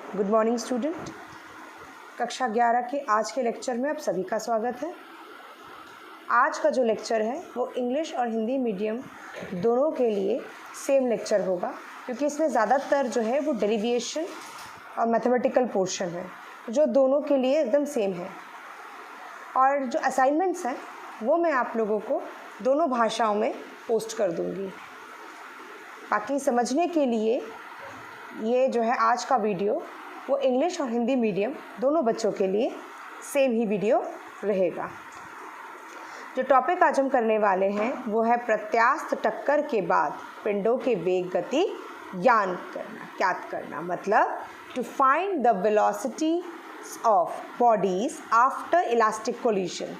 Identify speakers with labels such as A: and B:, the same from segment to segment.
A: Good morning student. कक्षा 11 के आज के लेक्चर में आप सभी का स्वागत है। आज का जो लेक्चर है वो इंग्लिश और हिंदी मीडियम दोनों के लिए सेम लेक्चर होगा, क्योंकि इसमें ज़्यादातर जो है वो डेरिवेशन और मैथमेटिकल पोर्शन है जो दोनों के लिए एकदम सेम है। और जो असाइनमेंट्स हैं वो मैं आप लोगों को दोनों भाषाओं में पोस्ट कर दूँगी। बाकी समझने के लिए ये जो है आज का वीडियो वो इंग्लिश और हिंदी मीडियम दोनों बच्चों के लिए सेम ही वीडियो रहेगा। जो टॉपिक आज हम करने वाले हैं वो है प्रत्यास्थ टक्कर के बाद पिंडों के वेग गति ज्ञात करना, मतलब to find the velocity of bodies after elastic collision.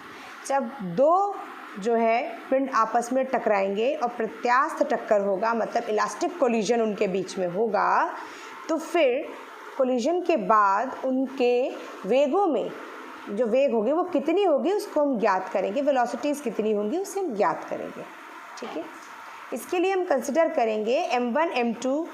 A: जब दो जो है पिंड आपस में टकराएंगे और प्रत्यास्थ टक्कर होगा, मतलब इलास्टिक कोलिजन उनके बीच में होगा, तो फिर कोलिजन के बाद उनके वेगों में जो वेग होगी वो कितनी होगी उसको हम ज्ञात करेंगे, वेलोसिटीज़ कितनी होंगी उसे हम ज्ञात करेंगे। ठीक है, इसके लिए हम कंसिडर करेंगे M1 M2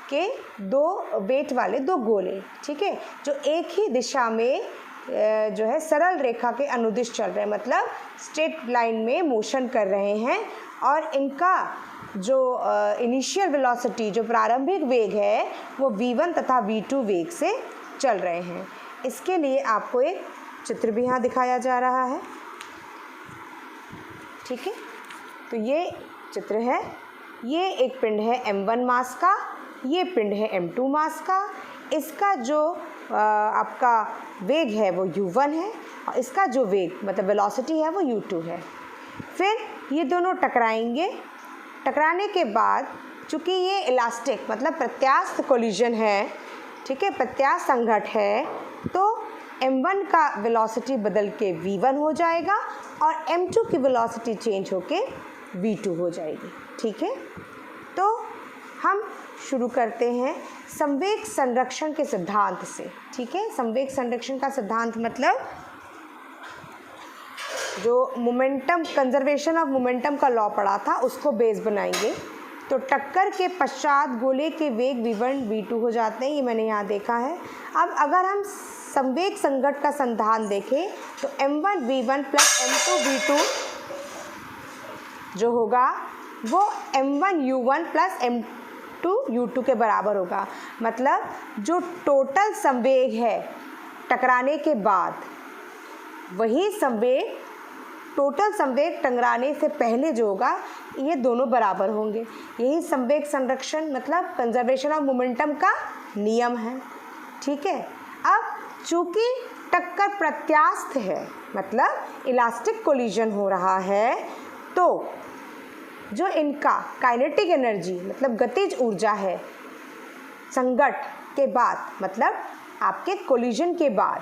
A: के दो वेट वाले दो गोले, ठीक है, जो एक ही दिशा में जो है सरल रेखा के अनुदिश चल रहे हैं, मतलब स्ट्रेट लाइन में मोशन कर रहे हैं, और इनका जो इनिशियल वेलोसिटी जो प्रारंभिक वेग है वो v1 तथा v2 वेग से चल रहे हैं। इसके लिए आपको एक चित्र भी यहाँ दिखाया जा रहा है। ठीक है, तो ये चित्र है, ये एक पिंड है M1 मास का, ये पिंड है M2 मास का। इसका जो आपका वेग है वो u1 है और इसका जो वेग मतलब वेलोसिटी है वो u2 है। फिर ये दोनों टकराएंगे, टकराने के बाद चूँकि ये इलास्टिक मतलब प्रत्यास्थ कोलिजन है, ठीक है, प्रत्यास्थ संघट है, तो M1 का वेलोसिटी बदल के v1 हो जाएगा और M2 की वेलोसिटी चेंज होके v2 हो जाएगी। ठीक है, तो हम शुरू करते हैं संवेग संरक्षण के सिद्धांत से। ठीक है, संवेग संरक्षण का सिद्धांत मतलब जो मोमेंटम कंजर्वेशन ऑफ मोमेंटम का लॉ पढ़ा था उसको बेस बनाएंगे। तो टक्कर के पश्चात गोले के वेग v1 v2 हो जाते हैं, ये मैंने यहाँ देखा है। अब अगर हम संवेग संघट का सिद्धांत देखें तो M1 v1 plus M2 v2 जो होगा वो M1 u1 plus M2 u2 के बराबर होगा। मतलब जो टोटल संवेग है टकराने के बाद वही संवेग टोटल संवेग टकराने से पहले जो होगा ये दोनों बराबर होंगे। यही संवेग संरक्षण मतलब कंजर्वेशन ऑफ मोमेंटम का नियम है। ठीक है, अब चूँकि टक्कर प्रत्यास्थ है मतलब इलास्टिक कोलिजन हो रहा है, तो जो इनका काइनेटिक एनर्जी मतलब गतिज ऊर्जा है संघट के बाद मतलब आपके कोलिजन के बाद,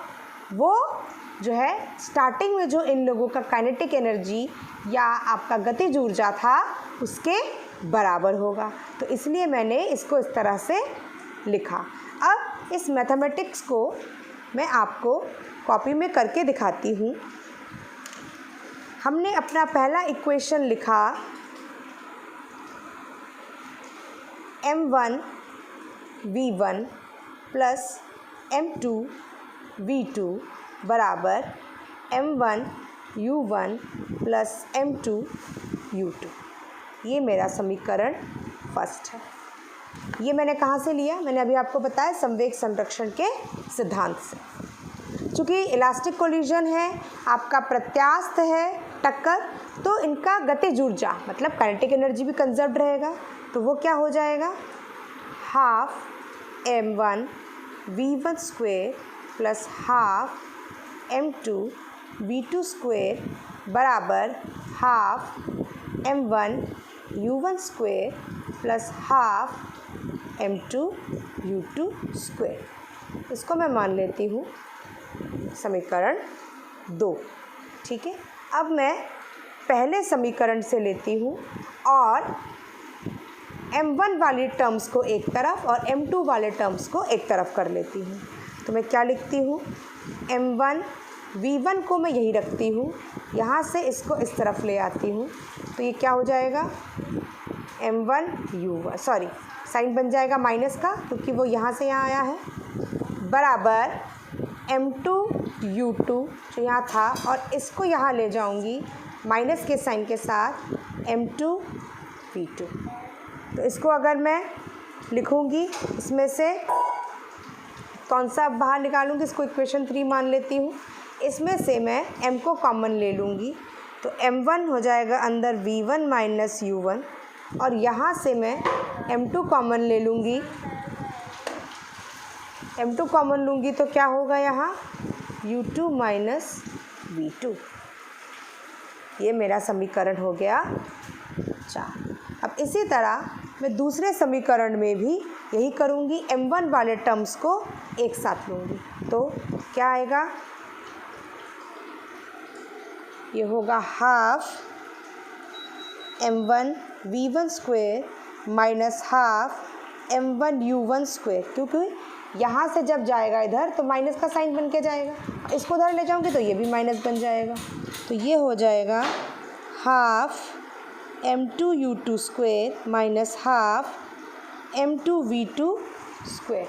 A: वो जो है स्टार्टिंग में जो इन लोगों का काइनेटिक एनर्जी या आपका गतिज ऊर्जा था उसके बराबर होगा। तो इसलिए मैंने इसको इस तरह से लिखा। अब इस मैथमेटिक्स को मैं आपको कॉपी में करके दिखाती हूँ। हमने अपना पहला इक्वेशन लिखा M1 v1 plus M2 v2 बराबर M1 u1 plus M2 u2। ये मेरा समीकरण फर्स्ट है। ये मैंने कहाँ से लिया? मैंने अभी आपको बताया संवेग संरक्षण के सिद्धांत से। चूँकि इलास्टिक कोलिजन है, आपका प्रत्यास्थ है टक्कर, तो इनका गतिज ऊर्जा मतलब काइनेटिक एनर्जी भी कंजर्व रहेगा। तो वो क्या हो जाएगा, half M1 v1 square plus half M2 v2 square बराबर half M1 u1 square plus half M2 u2 square. इसको मैं मान लेती हूँ समीकरण 2। ठीक है, अब मैं पहले समीकरण से लेती हूँ और M1 वाली टर्म्स को एक तरफ और M2 वाले टर्म्स को एक तरफ कर लेती हूँ। तो मैं क्या लिखती हूँ, M1 v1 को मैं यही रखती हूँ, यहाँ से इसको इस तरफ ले आती हूँ, तो ये क्या हो जाएगा M1 u1, सॉरी साइन बन जाएगा माइनस का क्योंकि वो यहाँ से यहाँ आया है, बराबर M2U2 जो यहाँ था और इसको यहाँ ले जाऊँगी माइनस के साइन के साथ M2V2। तो इसको अगर मैं लिखूँगी, इसमें से कौन सा बाहर निकालूँगी, इसको इक्वेशन 3 मान लेती हूँ। इसमें से मैं m को कॉमन ले लूँगी तो m1 हो जाएगा अंदर v1 माइनस u1 और यहाँ से मैं m2 कॉमन ले लूँगी। m2 कॉमन लूँगी तो क्या होगा यहाँ u2 माइनस v2। ये मेरा समीकरण हो गया 4। अब इसी तरह मैं दूसरे समीकरण में भी यही करूँगी, m1 वाले टर्म्स को एक साथ लूँगी तो क्या आएगा, ये होगा half m1 v1 square minus half m1 u1 square, क्योंकि यहाँ से जब जाएगा इधर तो माइनस का साइन बन के जाएगा, इसको उधर ले जाऊँगी तो ये भी माइनस बन जाएगा। तो ये हो जाएगा half m2u2 square minus half m2v2 square.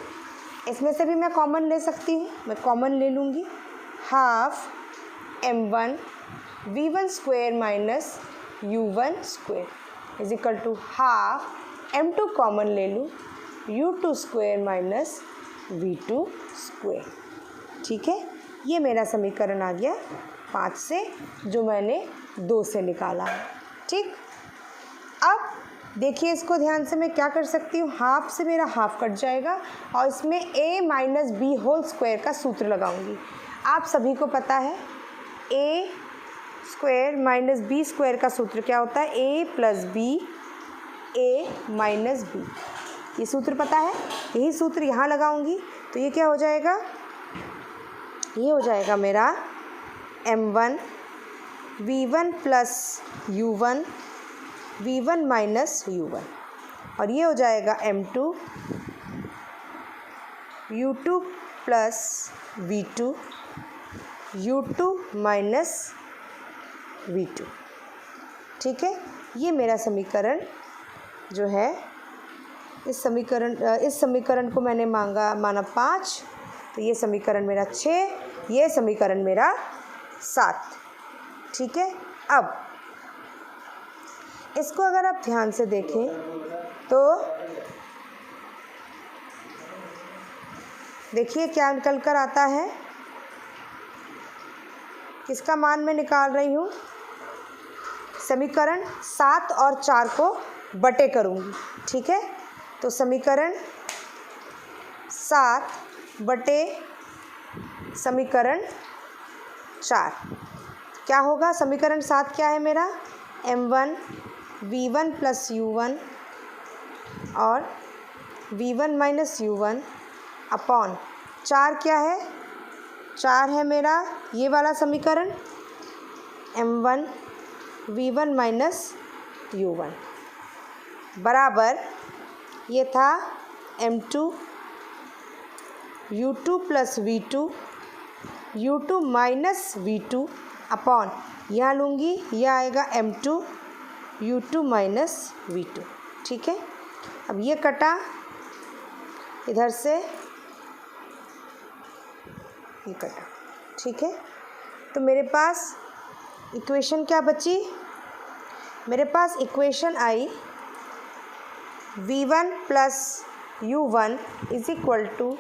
A: इसमें से भी मैं कॉमन ले सकती हूँ, मैं कॉमन ले लूँगी half m1 v1 square minus u1 square is equal to half m2 common ले लूँ u2 square minus v2 square. ठीक है, ये मेरा समीकरण आ गया 5 से, जो मैंने 2 से निकाला है। ठीक, अब देखिए इसको ध्यान से, मैं क्या कर सकती हूँ, हाफ से मेरा हाफ कट जाएगा और इसमें a minus B whole square का सूत्र लगाऊंगी। आप सभी को पता है a square minus B square का सूत्र क्या होता है, a plus B a minus B, ये सूत्र पता है। यही सूत्र यहाँ लगाऊंगी तो ये क्या हो जाएगा, ये हो जाएगा मेरा m1 v1 plus u1 v1 minus u1 और ये हो जाएगा m2 u2 plus v2 u2 minus v2। ठीक है, ये मेरा समीकरण जो है, इस समीकरण को मैंने माना 5, तो ये समीकरण मेरा 6, ये समीकरण मेरा 7। ठीक है, अब इसको अगर आप ध्यान से देखें तो देखिए क्या निकल कर आता है, किसका मान मैं निकाल रही हूँ, समीकरण 7 और 4 को बटे करूँगी। ठीक है, तो समीकरण 7 बटे समीकरण 4 क्या होगा, समीकरण 7 क्या है मेरा, m1 v1 प्लस u1 और v1 माइनस u1 अपॉन 4 क्या है, 4 है मेरा ये वाला समीकरण m1 v1 माइनस u1 बराबर, ये था m2 u2 plus v2 u2 minus v2 upon यहाँ लूँगी, यह आएगा m2 u2 माइनस v2। ठीक है, अब ये कटा इधर से, ये कटा। ठीक है, तो मेरे पास इक्वेशन क्या बची, मेरे पास इक्वेशन आई v1 plus u1 is equal to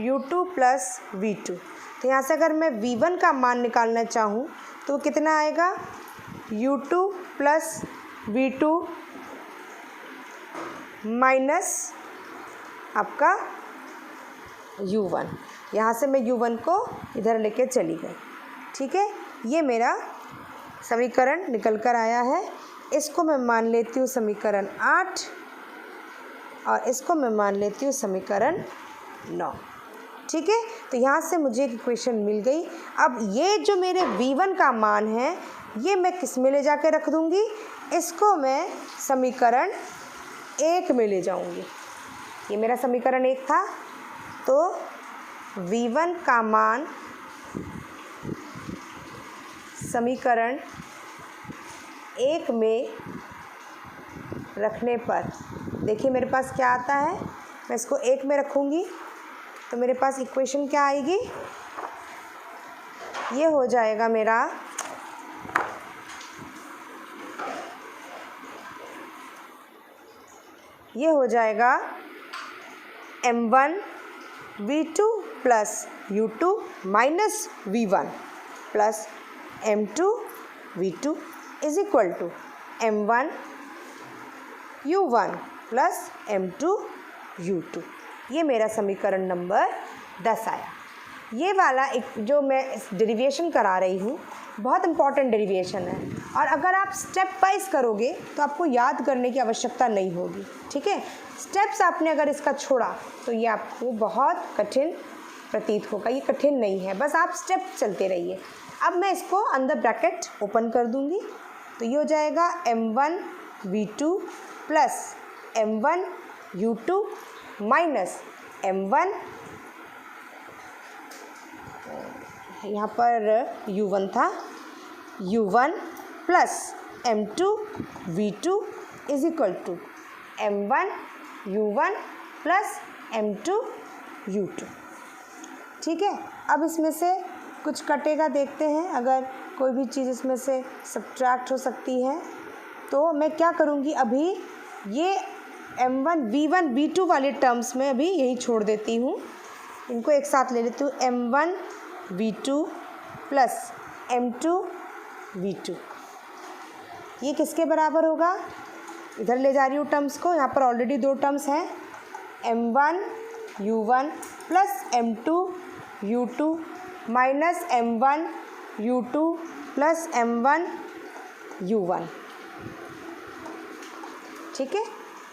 A: u2 plus v2। तो यहाँ से अगर मैं v1 का मान निकालना चाहूँ तो कितना आएगा, u2 प्लस v2 माइनस आपका u1, यहाँ से मैं u1 को इधर लेके चली गई। ठीक है, ये मेरा समीकरण निकल कर आया है। इसको मैं मान लेती हूँ समीकरण 8 और इसको मैं मान लेती हूँ समीकरण 9। ठीक है, तो यहाँ से मुझे एक इक्वेशन मिल गई। अब ये जो मेरे v1 का मान है ये मैं किस में ले जाके रख दूँगी, इसको मैं समीकरण 1 में ले जाऊँगी। ये मेरा समीकरण 1 था, तो v1 का मान समीकरण 1 में रखने पर देखिए मेरे पास क्या आता है, मैं इसको 1 में रखूँगी तो मेरे पास इक्वेशन क्या आएगी, ये हो जाएगा मेरा m1 v2 plus u2 minus v1 plus m2 v2 is equal to m1 u1 plus m2 u2। ये मेरा समीकरण नंबर 10 आया। ये वाला एक जो मैं डेरिवेशन करा रही हूँ बहुत इम्पॉर्टेंट डेरिवेशन है, और अगर आप स्टेप वाइज करोगे तो आपको याद करने की आवश्यकता नहीं होगी। ठीक है, स्टेप्स आपने अगर इसका छोड़ा तो ये आपको बहुत कठिन प्रतीत होगा। ये कठिन नहीं है, बस आप स्टेप चलते रहिए। अब मैं इसको अंदर ब्रैकेट ओपन कर दूँगी, तो ये हो जाएगा m1 v2 plus m1 u2 minus m1, यहाँ पर u1 था, u1 plus m2 v2 is equal to m1 u1 plus m2 u2। ठीक है, अब इसमें से कुछ कटेगा, देखते हैं अगर कोई भी चीज़ इसमें से सब्ट्रैक्ट हो सकती है तो मैं क्या करूँगी, अभी ये m1 v1 v2 वाले टर्म्स में अभी यही छोड़ देती हूँ, इनको एक साथ ले लेती हूँ। m1 v2 plus m2 v2 ये किसके बराबर होगा, इधर ले जा रही हूँ टर्म्स को, यहाँ पर ऑलरेडी दो टर्म्स हैं, m1 u1 plus m2 u2 minus m1 u2 plus m1 u1। ठीक है,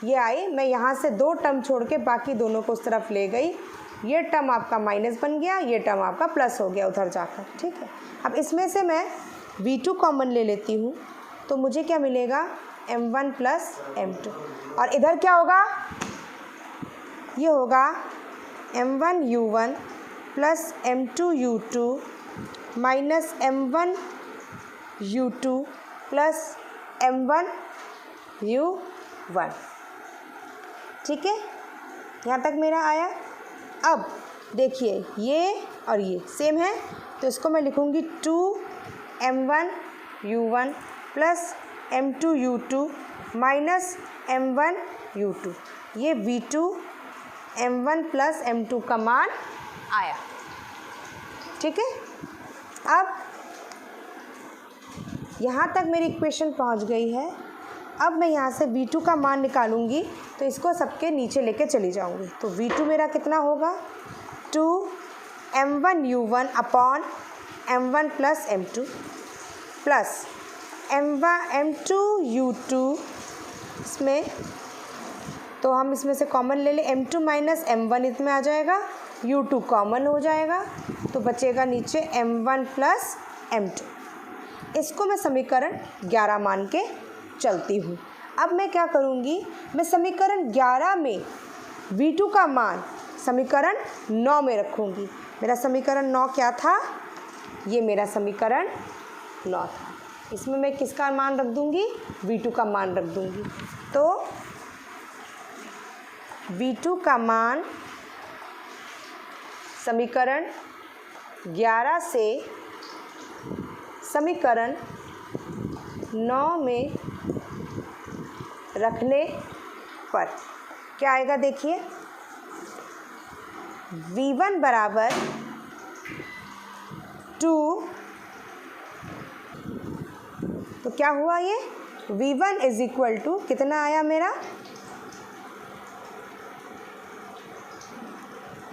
A: ये आई, मैं यहाँ से दो टर्म छोड़ के बाकी दोनों को उस तरफ ले गई, ये टर्म आपका माइनस बन गया, ये टर्म आपका प्लस हो गया उधर जाकर। ठीक है, अब इसमें से मैं v2 कॉमन ले लेती हूँ, तो मुझे क्या मिलेगा, m1 प्लस m2, और इधर क्या होगा, ये होगा m1 u1 plus m2 u2 minus m1 u2 plus m1 u1। ठीक है, यहाँ तक मेरा आया। अब देखिए ये और ये सेम है, तो इसको मैं लिखूँगी 2m1 u1 plus m2 u2 minus m1 u2। ये v2 m1 प्लस m2 का मान आया। ठीक है, अब यहाँ तक मेरी इक्वेशन पहुँच गई है। अब मैं यहाँ से v2 का मान निकालूंगी, तो इसको सबके नीचे लेके चली जाऊंगी, तो v2 मेरा कितना होगा, 2m1 u1 upon m1 plus m2 plus m2 u2, इसमें तो हम इसमें से कॉमन ले लें, m2 माइनस m1 इसमें आ जाएगा, u2 कॉमन हो जाएगा, तो बचेगा नीचे m1 प्लस m2। इसको मैं समीकरण 11 मान के चलती हूँ। अब मैं क्या करूँगी, मैं समीकरण 11 में v2 का मान समीकरण 9 में रखूँगी। मेरा समीकरण 9 क्या था, ये मेरा समीकरण 9 था। इसमें मैं किसका मान रख दूँगी, v2 का मान रख दूँगी। तो v2 का मान समीकरण 11 से समीकरण 9 में रखने पर क्या आएगा, देखिए v1 बराबर 2, तो क्या हुआ, ये v1 इज इक्वल टू कितना आया मेरा,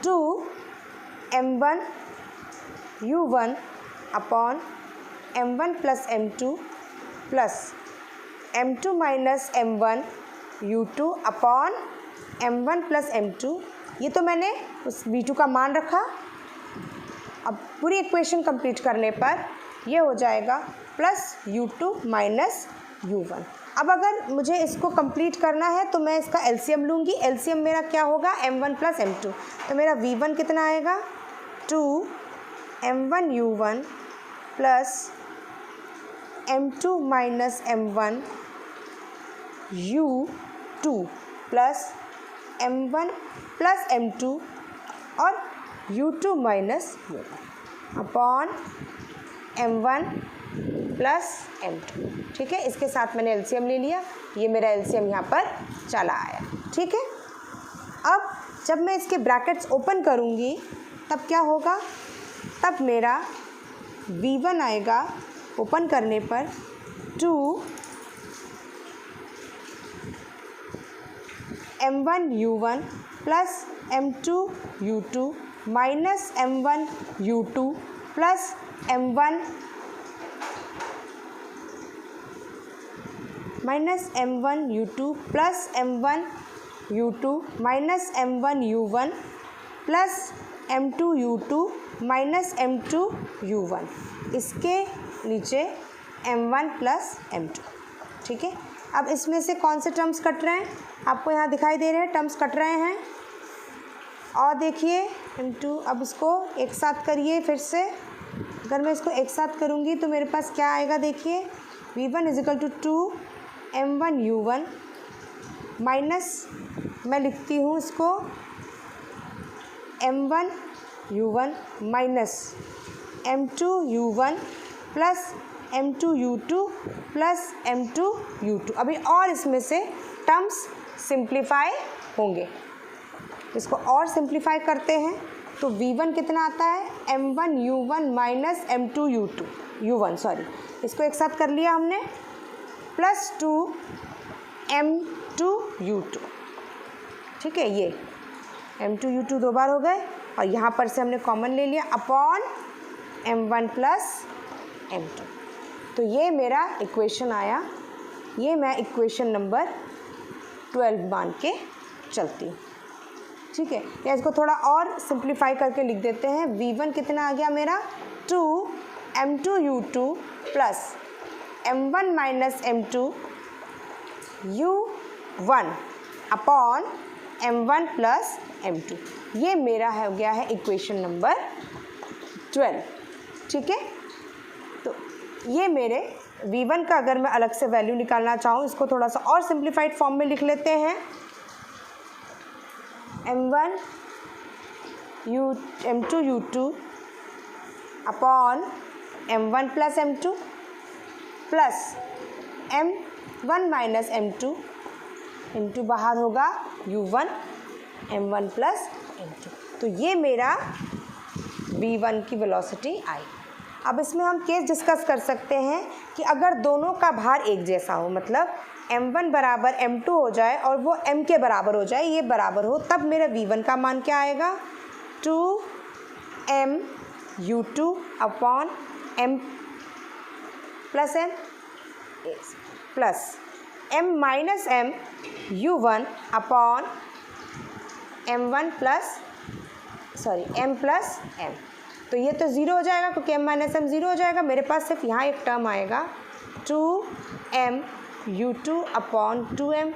A: 2m1 u1 upon m1 plus m2 plus m2 minus m1 u2 upon m1 plus m2। ये तो मैंने उस v2 का मान रखा। अब पूरी इक्वेशन कंप्लीट करने पर ये हो जाएगा प्लस u2 माइनस u1। अब अगर मुझे इसको कंप्लीट करना है तो मैं इसका एलसीएम लूँगी। एलसीएम मेरा क्या होगा, m1 प्लस m2, तो मेरा v1 कितना आएगा, 2m1 u1 plus m2 minus m1 u2 plus m1 plus m2 और u2 minus u1 upon m1 plus m2। ठीक है, इसके साथ मैंने एलसीएम ले लिया, ये मेरा एलसीएम यहाँ पर चला आया। ठीक है, अब जब मैं इसके ब्रैकेट्स ओपन करूँगी तब क्या होगा, तब मेरा v1 आएगा ओपन करने पर 2 m1 u1 plus m2 u2 minus m1 u2 plus m1 minus m1 u2 plus m1 u2 minus m1 u1 plus m2 u2 minus m2 u1, इसके नीचे m1 प्लस m2। ठीक है, अब इसमें से कौन से टर्म्स कट रहे हैं, आपको यहाँ दिखाई दे रहे हैं, टर्म्स कट रहे हैं। और देखिए m2, अब इसको एक साथ करिए फिर से। अगर मैं इसको एक साथ करूँगी तो मेरे पास क्या आएगा, देखिए v1 is equal to 2 m1 u1 minus, मैं लिखती हूँ इसको m1 u1 minus m2 u1 plus m2 u2 plus m2 u2। अभी और इसमें से टर्म्स सिंप्लीफाई होंगे, इसको और सिंप्लीफाई करते हैं तो v1 कितना आता है, m1 u1 minus m2 u1 sorry, इसको एक साथ कर लिया हमने, प्लस 2 m2 u2। ठीक है, ये m2 u2 दो बार हो गए और यहाँ पर से हमने कॉमन ले लिया अपॉन m1 प्लस m2। तो ये मेरा इक्वेशन आया, ये मैं इक्वेशन नंबर 12 मान के चलती हूँ। ठीक है, या इसको थोड़ा और सिंप्लीफाई करके लिख देते हैं, v1 कितना आ गया मेरा 2 m2 u2 plus m1 minus m2 u1 upon m1 plus m2। ये मेरा हो गया है इक्वेशन नंबर 12। ठीक है, तो ये मेरे v1 का अगर मैं अलग से वैल्यू निकालना चाहूँ, इसको थोड़ा सा और सिंप्लीफाइड फॉर्म में लिख लेते हैं, m1 m2 u2 upon m1 plus m2 plus m1 minus m2 into बाहर होगा u1 m1 प्लस m2। तो ये मेरा v1 की वेलोसिटी आई। अब इसमें हम केस डिस्कस कर सकते हैं कि अगर दोनों का भार एक जैसा हो, मतलब m1 बराबर m2 हो जाए और वो m के बराबर हो जाए, ये बराबर हो, तब मेरा v1 का मान क्या आएगा, 2m u2 upon m plus m plus m minus m u1 upon m1 plus m plus m। तो ये तो ज़ीरो हो जाएगा क्योंकि m माइनस m ज़ीरो हो जाएगा, मेरे पास सिर्फ यहाँ एक टर्म आएगा 2m u2 अपॉन 2m।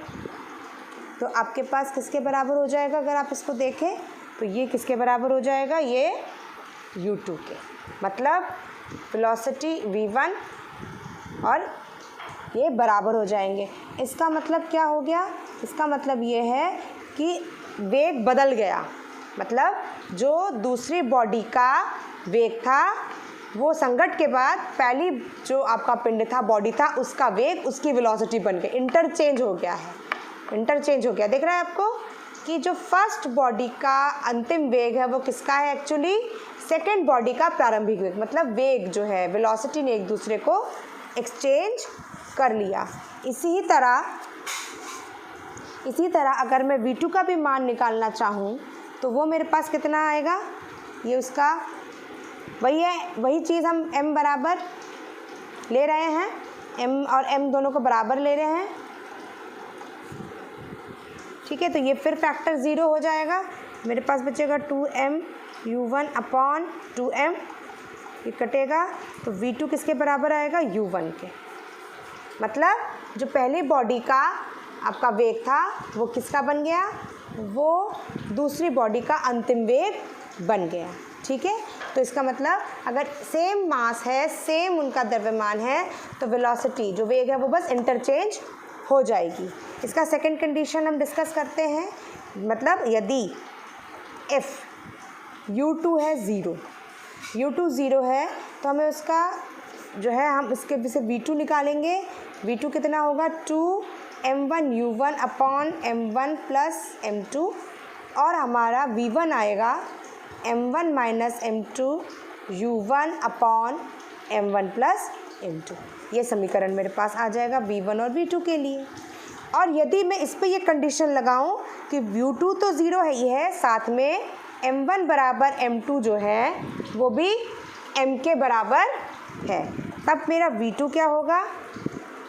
A: तो आपके पास किसके बराबर हो जाएगा, अगर आप इसको देखें तो ये किसके बराबर हो जाएगा, ये u2 के, मतलब वेलोसिटी v1 और ये बराबर हो जाएंगे। इसका मतलब क्या हो गया, इसका मतलब ये है कि वेग बदल गया, मतलब जो दूसरी बॉडी का वेग था वो संघट के बाद पहली जो आपका पिंड था, बॉडी था, उसका वेग उसकी वेलोसिटी बन गई, इंटरचेंज हो गया है, इंटरचेंज हो गया। देख रहे हैं आपको कि जो फर्स्ट बॉडी का अंतिम वेग है वो किसका है, एक्चुअली सेकेंड बॉडी का प्रारंभिक वेग, मतलब वेग जो है, वेलोसिटी ने एक दूसरे को एक्सचेंज कर लिया। इसी तरह अगर मैं v2 का भी मान निकालना चाहूँ तो वो मेरे पास कितना आएगा, ये उसका वही है, वही चीज़ हम m बराबर ले रहे हैं, m और m दोनों को बराबर ले रहे हैं। ठीक है, तो ये फिर फैक्टर ज़ीरो हो जाएगा, मेरे पास बचेगा 2m u1 अपॉन 2m, ये कटेगा तो v2 किसके बराबर आएगा, u1 के। मतलब जो पहली बॉडी का आपका वेग था वो किसका बन गया, वो दूसरी बॉडी का अंतिम वेग बन गया। ठीक है, तो इसका मतलब अगर सेम मास है, सेम उनका द्रव्यमान है, तो वेलोसिटी जो वेग है वो बस इंटरचेंज हो जाएगी। इसका सेकंड कंडीशन हम डिस्कस करते हैं, मतलब यदि इफ़ U2 है 0, U2 0 है तो हमें उसका जो है हम इसके से V2 निकालेंगे। V2 कितना होगा 2m1u1 upon m1 plus m2 और हमारा V1 आएगा m1 minus m2 u1 upon m1 plus m2। ये समीकरण मेरे पास आ जाएगा V1 और V2 के लिए। और यदि मैं इस पे ये कंडीशन लगाऊं कि U2 तो 0 है ही है, साथ में m1 बराबर m2 जो है वो भी m के बराबर है, तब मेरा V2 क्या होगा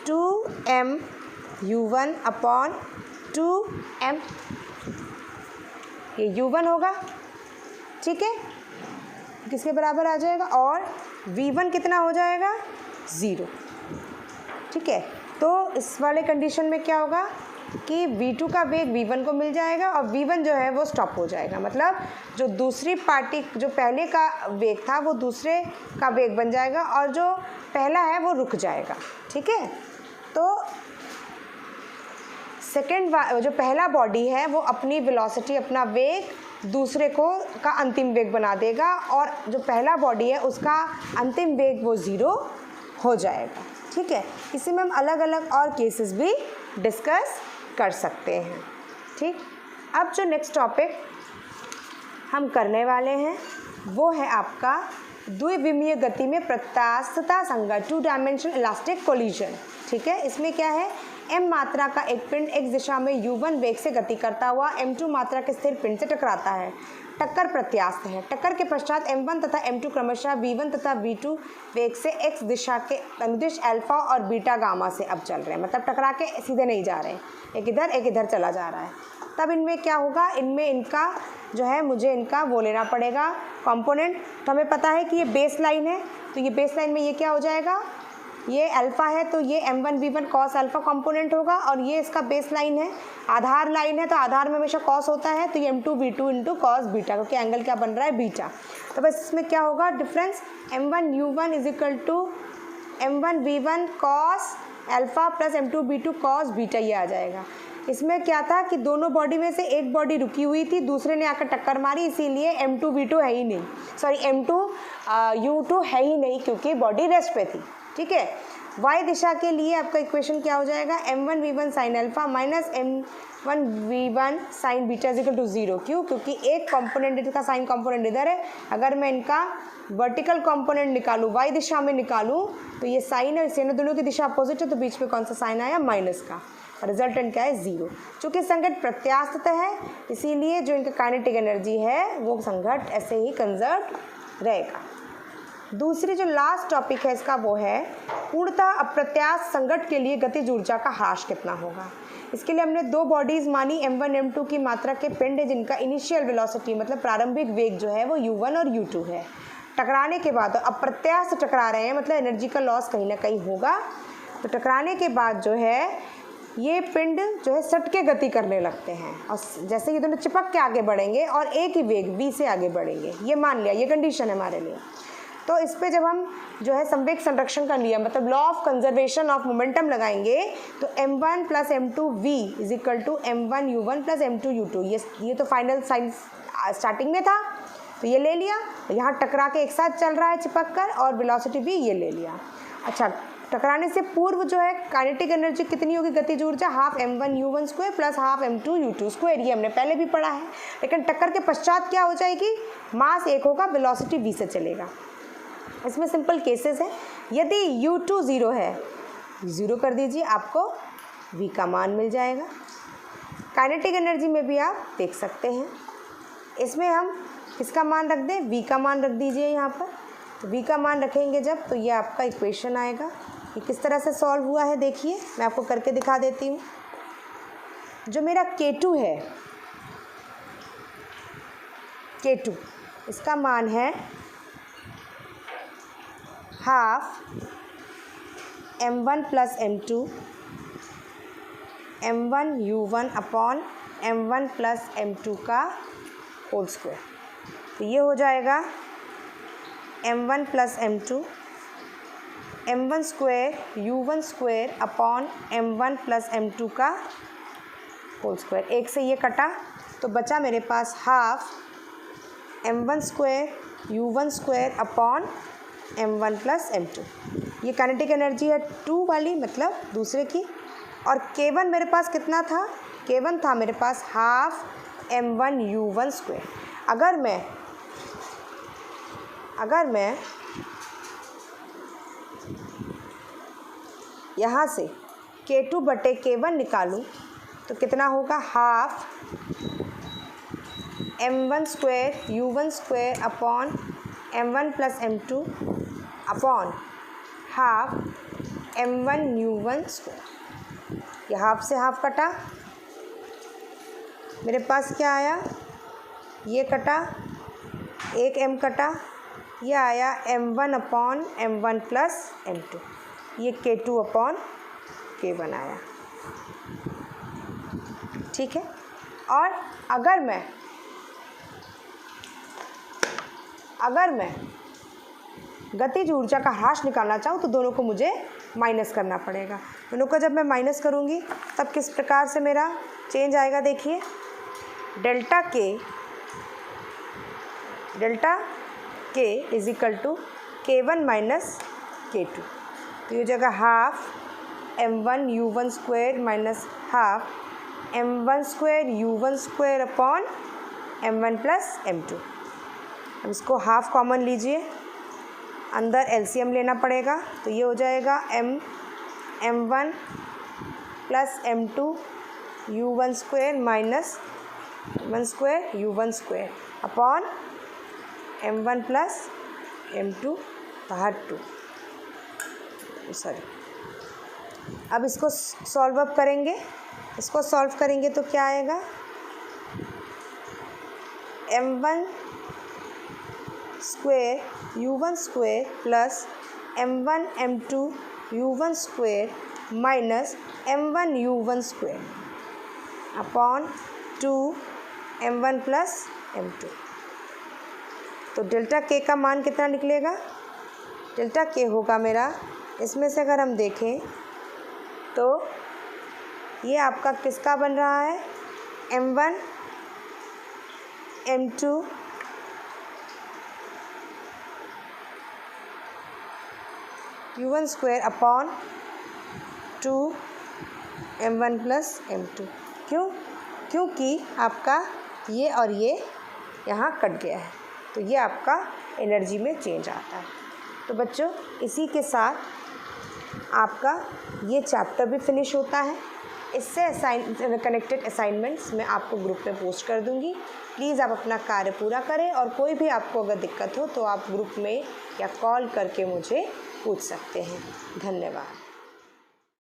A: 2m u1 अपॉन 2m, ये u1 होगा, ठीक है, किसके बराबर आ जाएगा, और V1 कितना हो जाएगा 0, ठीक है। तो इस वाले कंडीशन में क्या होगा कि V2 का वेग V1 को मिल जाएगा और V1 जो है वो स्टॉप हो जाएगा, मतलब जो दूसरी पार्टी जो पहले का वेग था वो दूसरे का वेग बन जाएगा और जो पहला है वो रुक जाएगा, ठीक है। तो सेकेंड जो पहला बॉडी है वो अपनी वेलोसिटी अपना वेग दूसरे को का अंतिम वेग बना देगा और जो पहला बॉडी है उसका अंतिम वेग वो 0 हो जाएगा, ठीक है। इसी में हम अलग अलग और केसेस भी डिस्कस कर सकते हैं, ठीक। अब जो नेक्स्ट टॉपिक हम करने वाले हैं वो है आपका द्विविमीय गति में प्रत्यास्थता संघट्ट, 2 डायमेंशनल इलास्टिक कोलिजन, ठीक है। इसमें क्या है, m मात्रा का एक पिंड x दिशा में u1 वेग से गति करता हुआ m2 मात्रा के स्थिर पिंड से टकराता है। टक्कर प्रत्यास्थ है। टक्कर के पश्चात m1 तथा m2 क्रमशः v1 तथा v2 वेग से x दिशा के अनुदिश अल्फा और बीटा गामा से अब चल रहे हैं, मतलब टकरा के सीधे नहीं जा रहे हैं, एक इधर चला जा रहा है। तब इनमें क्या होगा, इनमें इनका जो है मुझे इनका वो लेना पड़ेगा कंपोनेंट। तो हमें पता है कि ये बेस लाइन है, तो ये बेस लाइन में ये क्या हो जाएगा, ये अल्फ़ा है तो ये m1 v1 cos alpha component होगा और ये इसका बेस लाइन है। आधार लाइन है तो आधार में हमेशा कॉस होता है, तो ये m2 v2 into cos beta, क्योंकि एंगल क्या बन रहा है बीटा। तो बस इसमें क्या होगा difference, m1 u1 is equal to m1 v1 cos alpha plus m2 v2 cos beta, ये आ जाएगा। इसमें क्या था कि दोनों बॉडी में से एक बॉडी रुकी हुई थी, दूसरे ने आकर टक्कर मारी, इसीलिए m2 v2 है ही नहीं, सॉरी m2 u2 है ही नहीं क्योंकि बॉडी रेस्ट पे थी, ठीक है। y दिशा के लिए आपका इक्वेशन क्या हो जाएगा, m1 v1 sine alpha minus m1 v1 sine beta equal to 0। क्यों, क्योंकि एक कंपोनेंट इसका साइन कंपोनेंट इधर है, अगर मैं इनका वर्टिकल कंपोनेंट निकालूं y दिशा में निकालूं तो ये साइन है, इससे दोनों की दिशा अपोजिट है, तो बीच में कौन सा साइन आया, माइनस का, रिजल्टेंट क्या है 0। चूँकि संघट्ट प्रत्यास्थ है इसीलिए जो इनका काइनेटिक एनर्जी है वो संघट्ट ऐसे ही कंजर्व रहेगा। दूसरी जो लास्ट टॉपिक है इसका वो है पूर्णतः अप्रत्यास्थ संघट्ट के लिए गतिज ऊर्जा का ह्रास कितना होगा। इसके लिए हमने दो बॉडीज़ मानी m1 m2 की मात्रा के पिंड है जिनका इनिशियल वेलोसिटी मतलब प्रारंभिक वेग जो है वो u1 और u2 है। टकराने के बाद अप्रत्यास्थ टकरा रहे हैं, मतलब एनर्जी का लॉस कहीं ना कहीं होगा। तो टकराने के बाद जो है ये पिंड जो है सट के गति करने लगते हैं और जैसे ये दोनों चिपक के आगे बढ़ेंगे और एक ही वेग v से आगे बढ़ेंगे, ये मान लिया, ये कंडीशन है हमारे लिए। तो इस पे जब हम जो है संवेग संरक्षण का नियम मतलब law of conservation of momentum लगाएंगे तो m1 plus m2v is equal to m1 u1 plus m2 u2, ये तो फाइनल साइन स्टार्टिंग में था तो ये ले लिया, यहाँ टकरा के एक साथ चल रहा है चिपक कर और वेलोसिटी भी ये ले लिया। अच्छा, टकराने से पूर्व जो है काइनेटिक एनर्जी कितनी होगी गतिज ऊर्जा, half m1 u1 square plus half m2 u2 square, ये हमने पहले भी पढ़ा है। लेकिन टक्कर के पश्चात क्या हो जाएगी, मास एक होगा, वेलोसिटी v से चलेगा। इसमें सिंपल केसेस है, यदि u2 0 है 0 कर दीजिए, आपको v का मान मिल जाएगा। काइनेटिक एनर्जी में भी आप देख सकते हैं, इसमें हम किसका मान रख दें, v का मान रख दीजिए यहाँ पर। तो v का मान रखेंगे जब तो ये आपका इक्वेशन आएगा। ये किस तरह से सॉल्व हुआ है देखिए, मैं आपको करके दिखा देती हूँ। जो मेरा K2 है, K2 इसका मान है half m1 plus m2 m1 u1 upon m1 plus m2 का होल स्क्वायर। तो ये हो जाएगा m1 plus m2 m1 square u1 square upon m1 plus m2 का होल स्क्वायर। एक से ये कटा तो बचा मेरे पास half m1 square u1 square upon m1 plus m2। ये काइनेटिक एनर्जी है 2 वाली, मतलब दूसरे की। और k1 मेरे पास कितना था? k1 था मेरे पास हाफ m1 u1 स्क्वायर। अगर मैं यहाँ से k2 बटे k1 निकालूँ तो कितना होगा? Half m1 square u1 square upon m1 plus m2 upon half m1 u1 square. ये हाफ से हाफ कटा, मेरे पास क्या आया? ये कटा, एक m कटा, ये आया m1 upon m1 plus m2। ये k2 अपॉन k1 आया। ठीक है। और अगर मैं गतिज ऊर्जा का ह्रास निकालना चाहूँ तो दोनों को मुझे माइनस करना पड़ेगा। दोनों को जब मैं माइनस करूँगी तब किस प्रकार से मेरा चेंज आएगा? देखिए, डेल्टा के is equal to k1 minus k2। तो ये जगह half m1 u1 square minus half m1 square u1 square upon m1 plus m2। अब इसको हाफ कॉमन लीजिए, अंदर एलसीएम लेना पड़ेगा, तो ये हो जाएगा m1 plus m2 u1 square minus m1 square u1 square upon m1 plus m2 बाहर 2। सॉरी, अब इसको सॉल्व अप करेंगे। इसको सॉल्व करेंगे तो क्या आएगा? m1 square u1 square plus m1 m2 u1 square minus m1 u1 square upon 2 m1 plus m2। तो डेल्टा के का मान कितना निकलेगा? डेल्टा के होगा मेरा, इसमें से अगर हम देखें तो ये आपका किसका बन रहा है? m1 m2 u1 square upon 2 m1 plus m2। क्योंकि आपका ये और ये यहाँ कट गया है, तो ये आपका एनर्जी में चेंज आता है। तो बच्चों, इसी के साथ आपका ये चैप्टर भी फिनिश होता है। इससे कनेक्टेड असाइनमेंट्स मैं आपको ग्रुप में पोस्ट कर दूंगी। प्लीज़ आप अपना कार्य पूरा करें, और कोई भी आपको अगर दिक्कत हो तो आप ग्रुप में या कॉल करके मुझे पूछ सकते हैं। धन्यवाद।